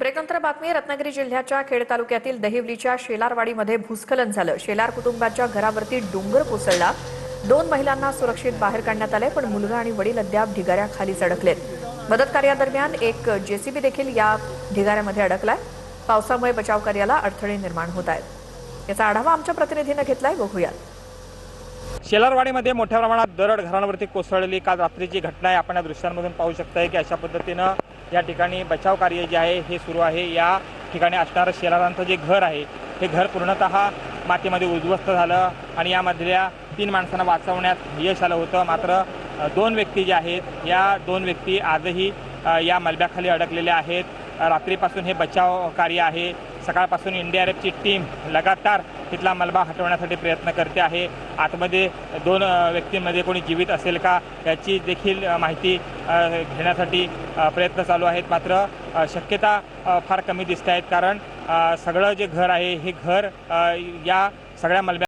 ब्रेकनंतर बातमी रत्नागिरी जिल्ह्याच्या खेड तालुक्यातील दहिवलीच्या शेलारवाडीमध्ये भूस्खलन झालं। शेलार कुटुंबाच्या घरावरती डोंगर कोसळला। 2 महिलांना सुरक्षित बाहेर काढण्यात आले, पण मुलगा आणि वडील अद्याप ढिगाऱ्याखालीच अडकलेत। मदत कार्यादरम्यान एक जेसीबी देखील या ढिगाऱ्यामध्ये अडकलाय। पावसामुळे बचाव कार्याला अडथळे निर्माण होत आहेत। याचा आढावा आमच्या प्रतिनिधीने घेतलाय, बघूयात। शेलारवाडीमध्ये मोठ्या प्रमाणात दरड घरांवरती कोसळलेली काल रात्रीची घटना आहे। आपण या दृश्यांमधून पाहू शकताय की अशा पद्धतीनं या ठिकाणी बचाव कार्य जे आहे हे सुरू आहे। या ठिकाणी असणारं शेलारांचं जे घर आहे हे घर पूर्णतः मातीमध्ये उद्ध्वस्त झालं आणि यामधल्या 3 माणसांना वाचवण्यात यश आलं होतं। मात्र 2 व्यक्ती जे आहेत या 2 व्यक्ती आजही या मलब्याखाली अडकलेल्या आहेत। रात्रीपासून हे बचाव कार्य आहे। सकाळपासून एनडीआरएफची टीम लगातार तिथला मलबा हटवण्यासाठी प्रयत्न करते आहे। आतमध्ये 2 व्यक्तींमध्ये कोणी जीवित असेल का याची देखील माहिती घेण्यासाठी प्रयत्न चालू आहेत। मात्र शक्यता फार कमी दिसत आहेत, कारण सगळं जे घर आहे हे घर या सगळ्या मलब्या